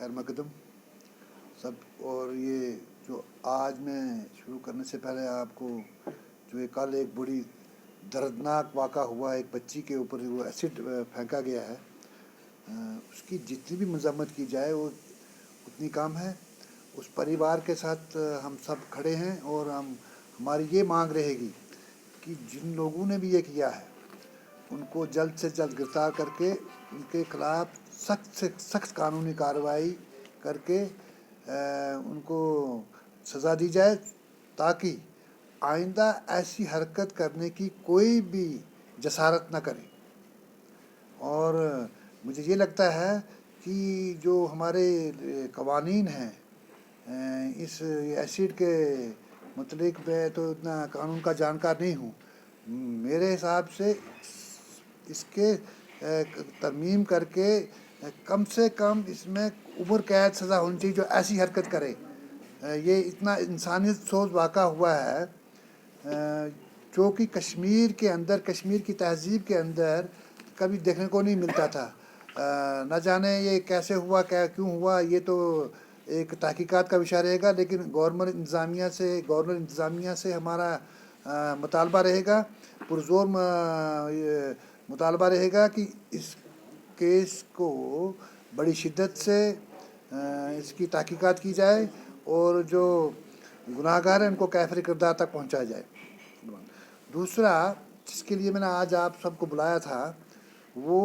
خیر مقدم سب. اور یہ جو آج میں شروع کرنے سے پہلے آپ کو جو یہ کل ایک بڑی دردناک واقعہ ہوا، ایک بچی کے اوپر وہ ایسڈ پھینکا گیا ہے، اس کی جتنی بھی مذمت کی جائے وہ اتنی کم ہے. اس پریوار کے ساتھ ہم سب کھڑے ہیں اور ہماری یہ مانگ رہے گی کہ جن لوگوں نے بھی یہ کیا ہے ان کو جلد سے جلد گرفتار کر کے ان کے خلاف سخت سے سخت قانونی کارروائی کر کے ان کو سزا دی جائے، تاکہ آئندہ ایسی حرکت کرنے کی کوئی بھی جسارت نہ کرے. اور مجھے یہ لگتا ہے کہ جو ہمارے قوانین ہیں اس ایسڈ کے متعلق میں تو اتنا قانون کا جانکار نہیں ہوں. میرے حساب سے اس کے ترمیم کر کے کم سے کم اس میں عمر قید سزا ہونی چاہیے جو ایسی حرکت کرے. یہ اتنا انسانیت سوز واقعہ ہوا ہے جو کہ کشمیر کے اندر، کشمیر کی تہذیب کے اندر کبھی دیکھنے کو نہیں ملتا تھا. نہ جانے یہ کیسے ہوا، کیوں ہوا، یہ تو ایک تحقیقات کا وشہ رہے گا. لیکن گورنمنٹ انتظامیہ سے ہمارا مطالبہ رہے گا، پرزور مطالبہ رہے گا کہ اس کیس کو بڑی شدت سے اس کی تحقیقات کی جائے اور جو گناہ گار ہیں ان کو کیفر کردار تک پہنچایا جائے. دوسرا جس کے لیے میں نے آج آپ سب کو بلایا تھا وہ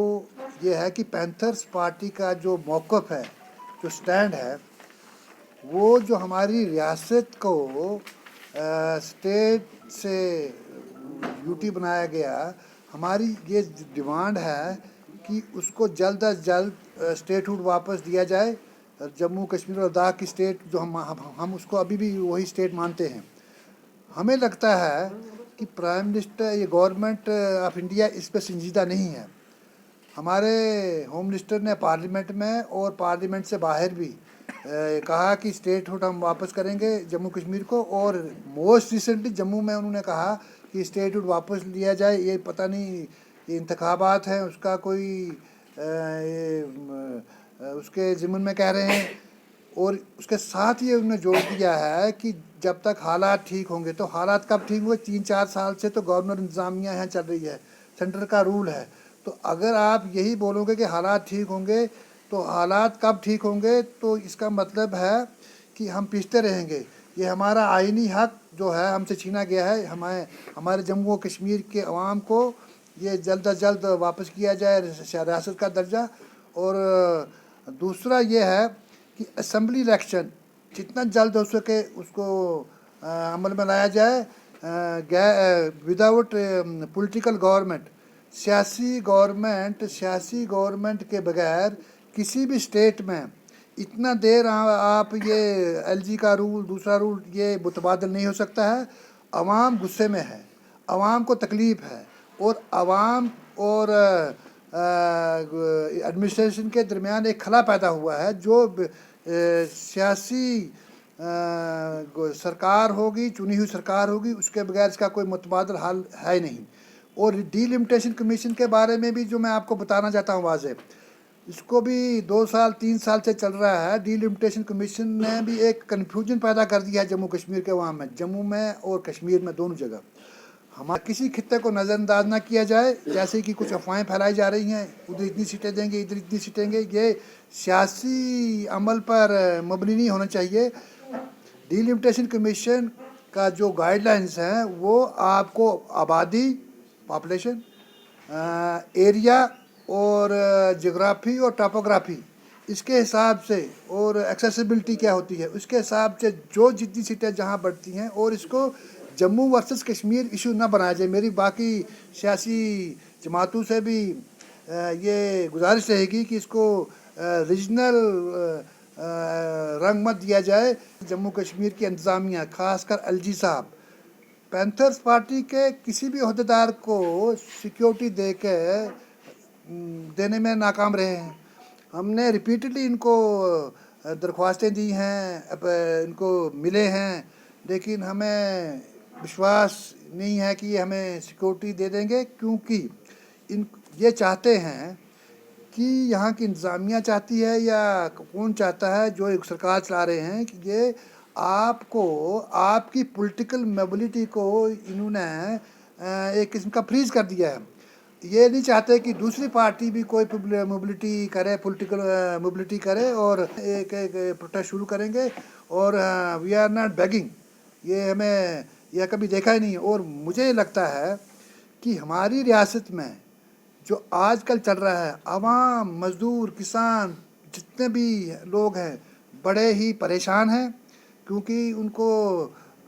یہ ہے کہ پینتھرز پارٹی کا جو موقف ہے، جو سٹینڈ ہے، وہ جو ہماری ریاست کو اسٹیٹ سے یوٹی بنایا گیا، ہماری یہ ڈیمانڈ ہے کہ اس کو جلد از جلد اسٹیٹ ہوڈ واپس دیا جائے. جموں کشمیر اور لداخ کی اسٹیٹ جو ہم اس کو ابھی بھی وہی اسٹیٹ مانتے ہیں. ہمیں لگتا ہے کہ پرائم منسٹر، یہ گورنمنٹ آف انڈیا اس پہ سنجیدہ نہیں ہے. ہمارے ہوم منسٹر نے پارلیمنٹ میں اور پارلیمنٹ سے باہر بھی کہا کہ اسٹیٹ ہوڈ ہم واپس کریں گے جموں کشمیر کو، اور موسٹ ریسنٹلی جموں میں انہوں نے کہا کہ اسٹیٹ ہوڈ واپس لیا جائے. یہ پتہ نہیں یہ انتخابات ہیں اس کا کوئی اس کے ضمن میں کہہ رہے ہیں. اور اس کے ساتھ یہ انہوں نے جوڑ دیا ہے کہ جب تک حالات ٹھیک ہوں گے. تو حالات کب ٹھیک ہوئے؟ 3-4 سال سے تو گورنر انتظامیہ یہاں چل رہی ہے، سینٹر کا رول ہے. تو اگر آپ یہی بولو گے کہ حالات ٹھیک ہوں گے تو حالات کب ٹھیک ہوں گے؟ تو اس کا مطلب ہے کہ ہم پیچھتے رہیں گے. یہ ہمارا آئینی حق جو ہے ہم سے چھینا گیا ہے. ہمارے جموں و کشمیر کے عوام کو یہ جلد از جلد واپس کیا جائے ریاست کا درجہ. اور دوسرا یہ ہے کہ اسمبلی الیکشن جتنا جلد ہو سکے اس کو عمل میں لایا جائے وداؤٹ پولیٹیکل گورنمنٹ. سیاسی گورنمنٹ کے بغیر کسی بھی اسٹیٹ میں اتنا دیر آپ یہ ایل جی کا رول، دوسرا رول، یہ متبادل نہیں ہو سکتا ہے. عوام غصے میں ہے، عوام کو تکلیف ہے، اور عوام اور ایڈمنسٹریشن کے درمیان ایک خلا پیدا ہوا ہے. جو سیاسی سرکار ہوگی، چنی ہوئی سرکار ہوگی، اس کے بغیر اس کا کوئی متبادل حل ہے نہیں. اور ڈی لمیٹیشن کمیشن کے بارے میں بھی جو میں آپ کو بتانا چاہتا ہوں واضح، اس کو بھی 2 سال 3 سال سے چل رہا ہے. ڈی لمیٹیشن کمیشن نے بھی ایک کنفیوژن پیدا کر دیا ہے جموں کشمیر کے عوام میں، جموں میں اور کشمیر میں، دونوں جگہ. ہمارے کسی خطے کو نظر انداز نہ کیا جائے. جیسے کہ کچھ افواہیں پھیلائی جا رہی ہیں، ادھر اتنی سیٹیں دیں گے، ادھر اتنی سیٹیں دیں گے. یہ سیاسی عمل پر مبنی نہیں ہونا چاہیے. ڈی لمیٹیشن کمیشن کا جو گائیڈ لائنز ہیں وہ آپ کو آبادی، پاپولیشن، ایریا اور جغرافی اور ٹاپوگرافی، اس کے حساب سے، اور ایکسیسیبلٹی کیا ہوتی ہے اس کے حساب سے جو جتنی سیٹیں جہاں بڑھتی ہیں، اور اس کو جموں ورسز کشمیر ایشو نہ بنایا جائے. میری باقی سیاسی جماعتوں سے بھی یہ گزارش رہے گی کہ اس کو ریجنل رنگ مت دیا جائے. جموں کشمیر کی انتظامیہ، خاص کر ایل جی صاحب، پینتھرز پارٹی کے کسی بھی عہدیدار کو سیکیورٹی دینے میں ناکام رہے ہیں. ہم نے ریپیٹڈلی ان کو درخواستیں دی ہیں، ان کو ملے ہیں، لیکن ہمیں وشواس نہیں ہے کہ یہ ہمیں سیکیورٹی دے دیں گے. کیونکہ یہ چاہتے ہیں کہ कि यहाँ की इंतज़ामिया चाहती है या कौन चाहता है जो एक सरकार चला रहे हैं कि ये आपको आपकी पॉलिटिकल मोबिलिटी को इन्होंने एक किस्म का फ्रीज कर दिया है। ये नहीं चाहते कि दूसरी पार्टी भी कोई मोबिलिटी करे, पॉलिटिकल मोबिलिटी करे और एक प्रोटेस्ट शुरू करेंगे। और वी आर नॉट बेगिंग, ये हमें यह कभी देखा ही नहीं। और मुझे लगता है कि हमारी रियासत में जो आजकल चल रहा है, आवाम, मज़दूर, किसान, जितने भी लोग हैं बड़े ही परेशान हैं, क्योंकि उनको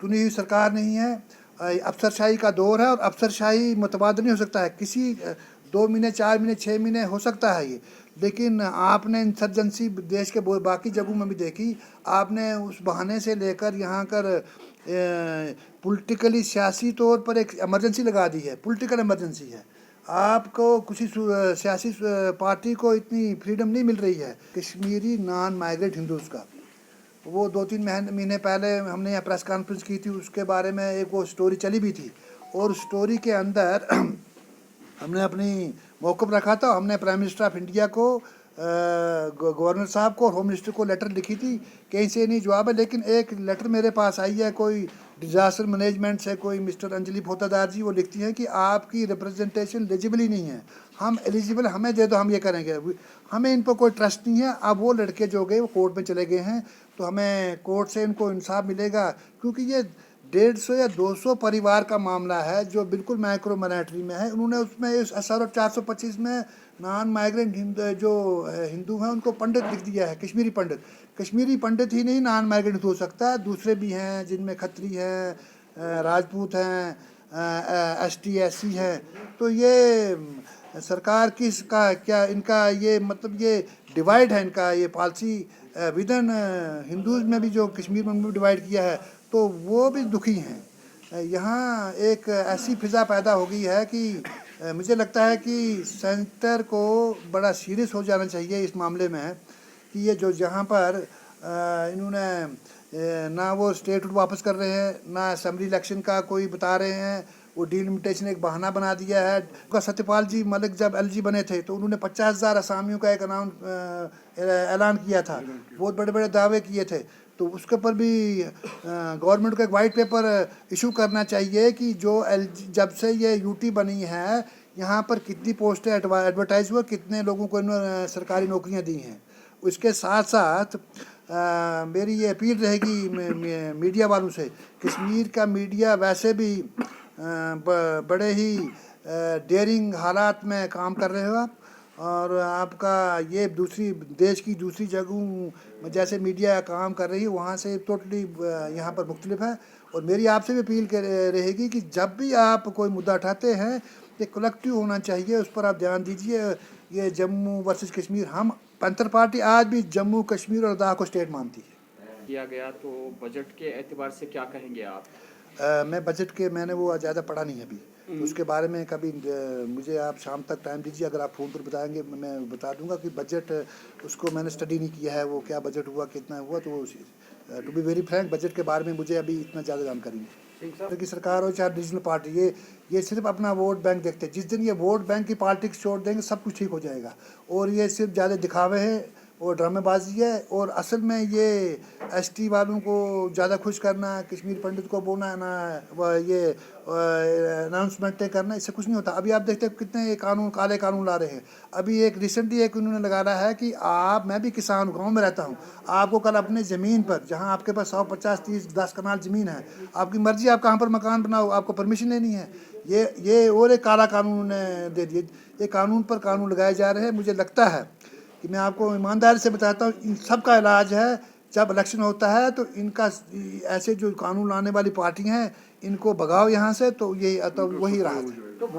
चुनी हुई सरकार नहीं है। अफसरशाही का दौर है और अफसरशाही मुतबादल नहीं हो सकता है। किसी 2 महीने, 4 महीने, 6 महीने हो सकता है ये, लेकिन आपने इंसर्जेंसी देश के बाकी जगहों में भी देखी। आपने उस बहाने से लेकर यहाँ कर पॉलिटिकली सियासी तौर पर एक एमरजेंसी लगा दी है, पॉलिटिकल एमरजेंसी है। आपको किसी सियासी पार्टी को इतनी फ्रीडम नहीं मिल रही है। कश्मीरी नॉन माइग्रेट हिंदूज़ का वो 2-3 महीने पहले हमने यहाँ प्रेस कॉन्फ्रेंस की थी, उसके बारे में एक वो स्टोरी चली भी थी। और स्टोरी के अंदर हमने अपनी मौक़िफ़ रखा था। हमने प्राइम मिनिस्टर ऑफ इंडिया को, गवर्नर साहब को और होम मिनिस्टर को लेटर लिखी थी, कहीं से नहीं जवाब है। लेकिन एक लेटर मेरे पास आई है, कोई डिज़ास्टर मैनेजमेंट से, कोई मिस्टर अंजलि पोतादार जी, वो लिखती हैं कि आपकी रिप्रेजेंटेशन एलिजिबल ही नहीं है, हम एलिजिबल, हमें दे दो, हम ये करेंगे, हमें इन पर कोई ट्रस्ट नहीं है। अब वो लड़के जो गए वो कोर्ट में चले गए हैं, तो हमें कोर्ट से इनको इंसाफ मिलेगा, क्योंकि ये 150 या 200 परिवार का मामला है जो बिल्कुल माइक्रो माइनॉरिटी में है। उन्होंने उसमें इस SR 425 में नॉन माइग्रेंट जो हिंदू हैं उनको पंडित लिख दिया है, कश्मीरी पंडित। कश्मीरी पंडित ही नहीं नॉन माइग्रेंट हो सकता है, दूसरे भी हैं जिनमें खत्री हैं, राजपूत हैं, ST SC हैं। तो ये सरकार किसका क्या, इनका ये मतलब ये डिवाइड है, इनका ये पॉलिसी विदन हिंदूज़ में भी जो कश्मीर में भी डिवाइड किया है, तो वो भी दुखी हैं। यहाँ एक ऐसी फ़िज़ा पैदा हो गई है कि मुझे लगता है कि सेंटर को बड़ा सीरियस हो जाना चाहिए इस मामले में, कि ये जो जहाँ पर इन्होंने ना वो स्टेटहुड वापस कर रहे हैं, ना असेंबली इलेक्शन का कोई बता रहे हैं, वो डिलिमिटेशन एक बहाना बना दिया है। सत्यपाल जी मलिक जब LG बने थे तो उन्होंने 50,000 असामियों का एक ऐलान किया था, बहुत बड़े बड़े दावे किए थे। तो उसके ऊपर भी गवर्नमेंट को एक वाइट पेपर इशू करना चाहिए कि जो जब से ये UT बनी है, यहाँ पर कितनी पोस्टें एडवर्टाइज हुआ, कितने लोगों को इन्होंने सरकारी नौकरियाँ दी हैं। उसके साथ साथ मेरी ये अपील रहेगी मीडिया वालों से। कश्मीर का मीडिया वैसे भी बड़े ही डेयरिंग हालात में काम कर रहे हो आप, और आपका ये दूसरी देश की दूसरी जगहों में जैसे मीडिया काम कर रही है वहाँ से टोटली यहाँ पर मुख्तलिफ है। और मेरी आपसे भी अपील रहेगी कि जब भी आप कोई मुद्दा उठाते हैं, ये कलेक्टिव होना चाहिए, उस पर आप ध्यान दीजिए। ये जम्मू वर्सेस कश्मीर, हम पैंथर पार्टी आज भी जम्मू कश्मीर और लद्दाख को स्टेट मानती है। किया गया, तो बजट के एतबार से क्या कहेंगे आप? मैं बजट के मैंने वो ज़्यादा पढ़ा नहीं है अभी, तो उसके बारे में कभी मुझे आप शाम तक टाइम दीजिए, अगर आप फ़ोन पर बताएंगे मैं बता दूंगा कि बजट उसको मैंने स्टडी नहीं किया है, वो क्या बजट हुआ, कितना हुआ। तो to be very frank, budget के बारे में मुझे अभी इतना ज़्यादा जानकारी नहीं। की सरकार हो चाहे रीजनल पार्टी, ये सिर्फ अपना वोट बैंक देखते हैं। जिस दिन ये वोट बैंक की पॉलिटिक्स छोड़ देंगे सब कुछ ठीक हो जाएगा। और ये सिर्फ ज़्यादा दिखावे हैं और ड्रामेबाजी है, और असल में ये ST वालों को ज़्यादा खुश करना, कश्मीर पंडित को बोलना ना, ये अनाउंसमेंटें करना, इससे कुछ नहीं होता। अभी आप देखते हैं कितने कानून, काले कानून ला रहे हैं। अभी एक रिसेंटली एक उन्होंने लगा रहा है कि मैं भी किसान हूँ, गाँव में रहता हूँ, आपको कल अपने ज़मीन पर, जहाँ आपके पास 100, 50, 30, 10 कनाल ज़मीन है, आपकी मर्ज़ी आप कहाँ पर मकान बनाओ, आपको परमिशन लेनी है। ये और एक काला कानून दे दिए। ये कानून पर कानून लगाए जा रहे हैं। मुझे लगता है कि मैं आपको ईमानदारी से बताता हूँ, इन सब का इलाज है जब इलेक्शन होता है तो इनका ऐसे जो कानून लाने वाली पार्टियां हैं इनको भगाओ यहाँ से, तो ये तो वही राहत है।